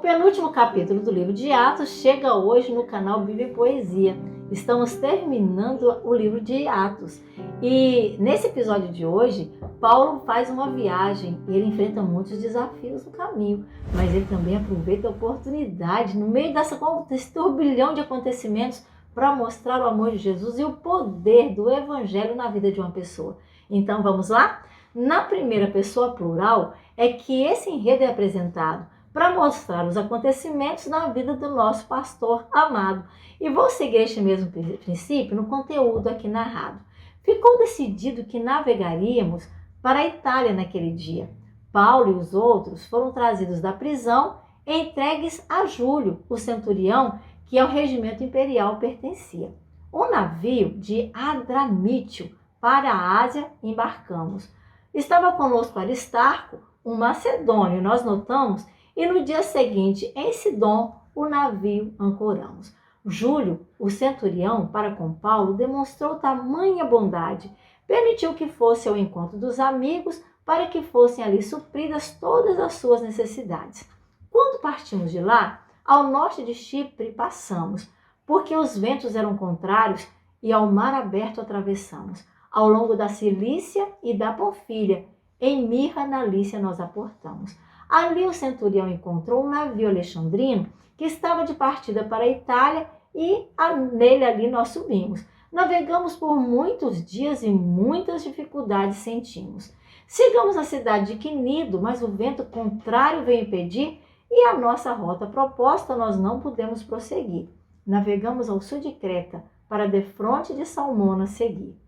penúltimo capítulo do livro de Atos chega hoje no canal Bíblia e Poesia. Estamos terminando o livro de Atos. E nesse episódio de hoje, Paulo faz uma viagem e ele enfrenta muitos desafios no caminho, mas ele também aproveita a oportunidade, no meio desse turbilhão de acontecimentos, para mostrar o amor de Jesus e o poder do Evangelho na vida de uma pessoa. Então vamos lá? Na primeira pessoa plural é que esse enredo é apresentado para mostrar os acontecimentos na vida do nosso pastor amado. E vou seguir este mesmo princípio no conteúdo aqui narrado. Ficou decidido que navegaríamos para a Itália naquele dia. Paulo e os outros foram trazidos da prisão e entregues a Júlio, o centurião, que ao regimento imperial pertencia. O navio de Adramítio para a Ásia embarcamos. Estava conosco Aristarco, um macedônio, nós notamos, e no dia seguinte, em Sidom, o navio ancoramos. Júlio, o centurião, para com Paulo, demonstrou tamanha bondade. Permitiu que fosse ao encontro dos amigos para que fossem ali supridas todas as suas necessidades. Quando partimos de lá, ao norte de Chipre passamos, porque os ventos eram contrários e ao mar aberto atravessamos. Ao longo da Cilícia e da Panfilha, em Mirra, na Lícia, nós aportamos. Ali o centurião encontrou um navio alexandrino que estava de partida para a Itália e nele ali nós subimos. Navegamos por muitos dias e muitas dificuldades sentimos. Chegamos à cidade de Quinido, mas o vento contrário veio impedir e a nossa rota proposta nós não pudemos prosseguir. Navegamos ao sul de Creta para defronte de Salmona seguir.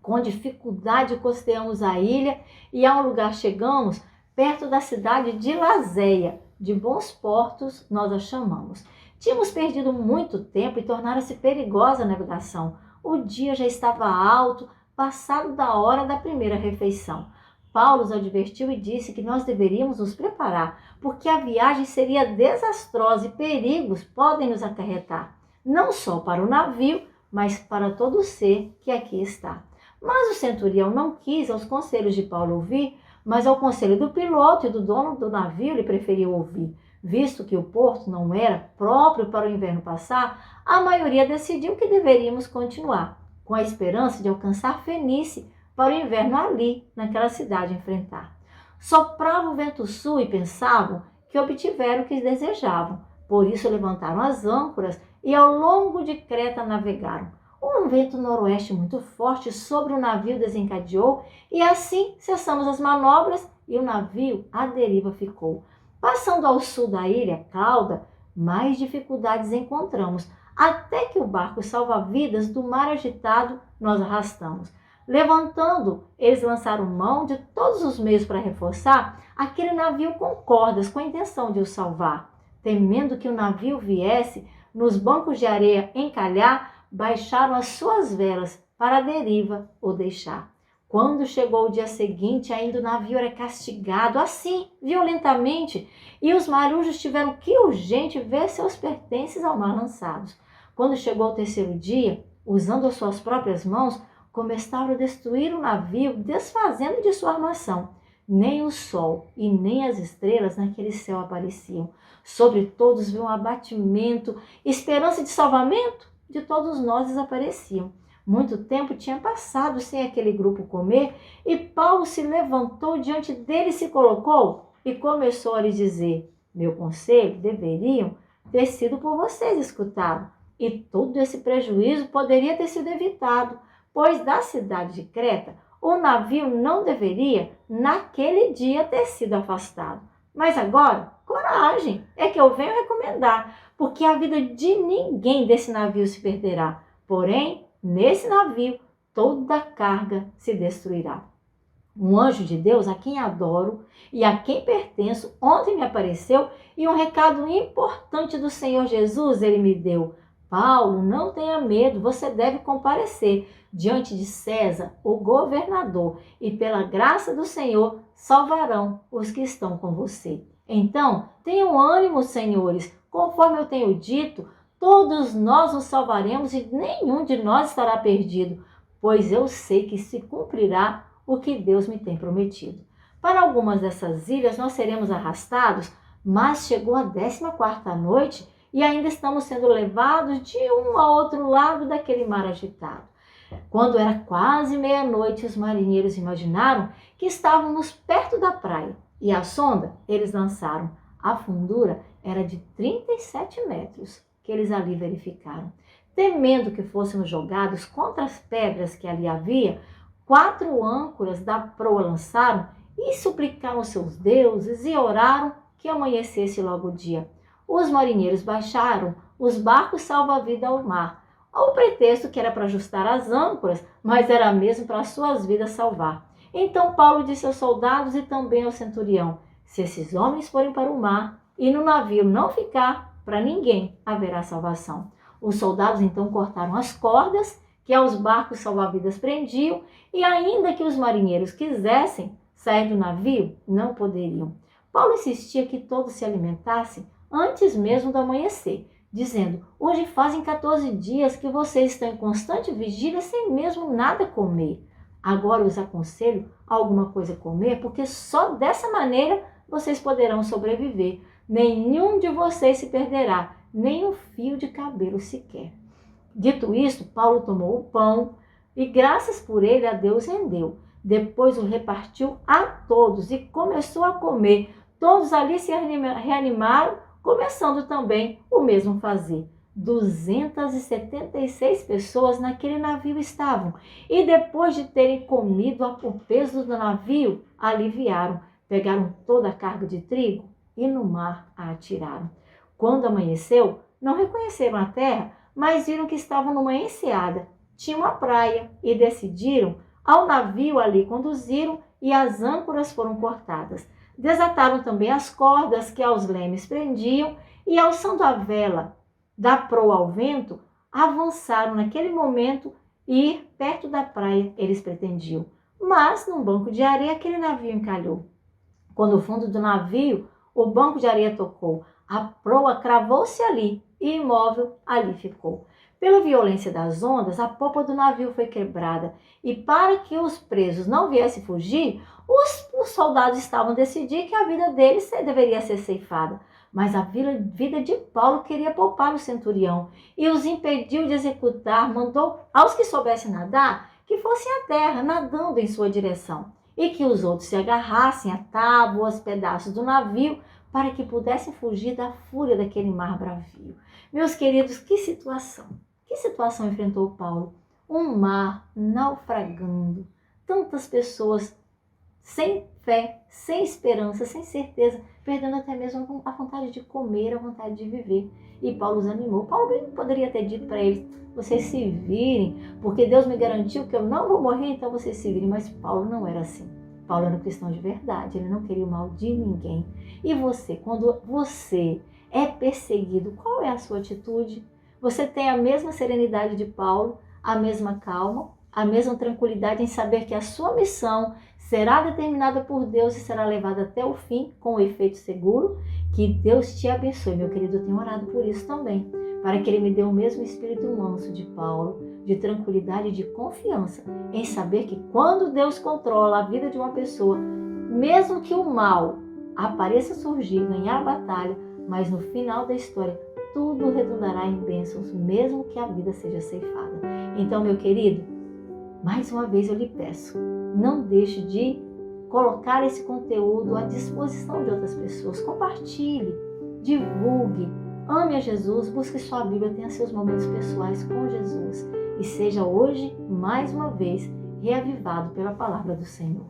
Com dificuldade costeamos a ilha e a um lugar chegamos perto da cidade de Lazéia, de Bons Portos nós a chamamos. Tínhamos perdido muito tempo e tornara-se perigosa a navegação. O dia já estava alto, passado da hora da primeira refeição. Paulo os advertiu e disse que nós deveríamos nos preparar, porque a viagem seria desastrosa e perigos podem nos acarretar, não só para o navio, mas para todo ser que aqui está. Mas o centurião não quis aos conselhos de Paulo ouvir, mas ao conselho do piloto e do dono do navio ele preferiu ouvir. Visto que o porto não era próprio para o inverno passar, a maioria decidiu que deveríamos continuar, com a esperança de alcançar Fenícia para o inverno ali, naquela cidade enfrentar. Soprava o vento sul e pensavam que obtiveram o que desejavam. Por isso levantaram as âncoras e ao longo de Creta navegaram. Um vento noroeste muito forte sobre o navio desencadeou e assim cessamos as manobras e o navio à deriva ficou. Passando ao sul da ilha, Cauda, mais dificuldades encontramos, até que o barco salva-vidas do mar agitado nós arrastamos. Levantando, eles lançaram mão de todos os meios para reforçar aquele navio com cordas, com a intenção de o salvar. Temendo que o navio viesse nos bancos de areia encalhar, baixaram as suas velas para a deriva o deixar. Quando chegou o dia seguinte, ainda o navio era castigado, assim, violentamente, e os marujos tiveram que urgente ver seus pertences ao mar lançados. Quando chegou o terceiro dia, usando as suas próprias mãos, começaram a destruir o navio, desfazendo de sua armação. Nem o sol e nem as estrelas naquele céu apareciam. Sobre todos veio um abatimento, esperança de salvamento de todos nós desapareciam. Muito tempo tinha passado sem aquele grupo comer e Paulo se levantou diante dele, se colocou e começou a lhes dizer: meu conselho deveriam ter sido por vocês escutado e todo esse prejuízo poderia ter sido evitado, pois da cidade de Creta o navio não deveria naquele dia ter sido afastado. Mas agora, coragem, é que eu venho recomendar, porque a vida de ninguém desse navio se perderá. Porém, nesse navio, toda a carga se destruirá. Um anjo de Deus a quem adoro e a quem pertenço ontem me apareceu e um recado importante do Senhor Jesus ele me deu. Paulo, não tenha medo, você deve comparecer diante de César, o governador, e pela graça do Senhor salvarão os que estão com você. Então, tenham ânimo, senhores, conforme eu tenho dito, todos nós nos salvaremos e nenhum de nós estará perdido, pois eu sei que se cumprirá o que Deus me tem prometido. Para algumas dessas ilhas nós seremos arrastados Mas chegou a 14ª noite e ainda estamos sendo levados de um a outro lado daquele mar agitado. Quando era quase meia-noite, os marinheiros imaginaram que estávamos perto da praia e a sonda eles lançaram. A fundura era de 37 metros que eles ali verificaram. Temendo que fôssemos jogados contra as pedras que ali havia, 4 âncoras da proa lançaram e suplicaram seus deuses e oraram que amanhecesse logo o dia. Os marinheiros baixaram os barcos salva-vida ao mar, ao pretexto que era para ajustar as âncoras, mas era mesmo para suas vidas salvar. Então Paulo disse aos soldados e também ao centurião: se esses homens forem para o mar e no navio não ficar, para ninguém haverá salvação. Os soldados então cortaram as cordas que aos barcos salva-vidas prendiam, e ainda que os marinheiros quisessem sair do navio, não poderiam. Paulo insistia que todos se alimentassem antes mesmo do amanhecer, dizendo: hoje fazem 14 dias que vocês estão em constante vigília sem mesmo nada comer. Agora os aconselho a alguma coisa comer, porque só dessa maneira vocês poderão sobreviver. Nenhum de vocês se perderá, nem um fio de cabelo sequer. Dito isto, Paulo tomou o pão e, graças por ele, a Deus rendeu. Depois o repartiu a todos e começou a comer. Todos ali se reanimaram, começando também o mesmo fazer. 276 pessoas naquele navio estavam, e depois de terem comido o peso do navio, aliviaram, pegaram toda a carga de trigo e no mar a atiraram. Quando amanheceu, não reconheceram a terra, mas viram que estavam numa enseada. Tinha uma praia e decidiram ao navio ali conduziram e as âncoras foram cortadas. Desataram também as cordas que aos lemes prendiam e, alçando a vela da proa ao vento, avançaram naquele momento e ir perto da praia eles pretendiam. Mas, num banco de areia, aquele navio encalhou. Quando o fundo do navio, o banco de areia tocou, a proa cravou-se ali e imóvel ali ficou. Pela violência das ondas, a popa do navio foi quebrada e, para que os presos não viessem fugir, os soldados estavam a decidir que a vida deles deveria ser ceifada. Mas a vida de Paulo queria poupar o centurião e os impediu de executar, mandou aos que soubessem nadar que fossem à terra, nadando em sua direção, e que os outros se agarrassem a tábuas, pedaços do navio, para que pudessem fugir da fúria daquele mar bravio. Meus queridos, que situação! Que situação enfrentou Paulo? Um mar naufragando, tantas pessoas sem fé, sem esperança, sem certeza, perdendo até mesmo a vontade de comer, a vontade de viver. E Paulo os animou. Paulo bem poderia ter dito para eles: vocês se virem, porque Deus me garantiu que eu não vou morrer, então vocês se virem. Mas Paulo não era assim. Paulo era um cristão de verdade, ele não queria o mal de ninguém. E você, quando você é perseguido, qual é a sua atitude? Você tem a mesma serenidade de Paulo, a mesma calma, a mesma tranquilidade em saber que a sua missão será determinada por Deus e será levada até o fim com o efeito seguro? Que Deus te abençoe, meu querido. Eu tenho orado por isso também, para que Ele me dê o mesmo espírito manso de Paulo, de tranquilidade e de confiança, em saber que quando Deus controla a vida de uma pessoa, mesmo que o mal apareça surgir, ganhar a batalha, mas no final da história, tudo redundará em bênçãos, mesmo que a vida seja ceifada. Então, meu querido, mais uma vez eu lhe peço, não deixe de colocar esse conteúdo à disposição de outras pessoas. Compartilhe, divulgue, ame a Jesus, busque sua Bíblia, tenha seus momentos pessoais com Jesus e seja hoje, mais uma vez, reavivado pela palavra do Senhor.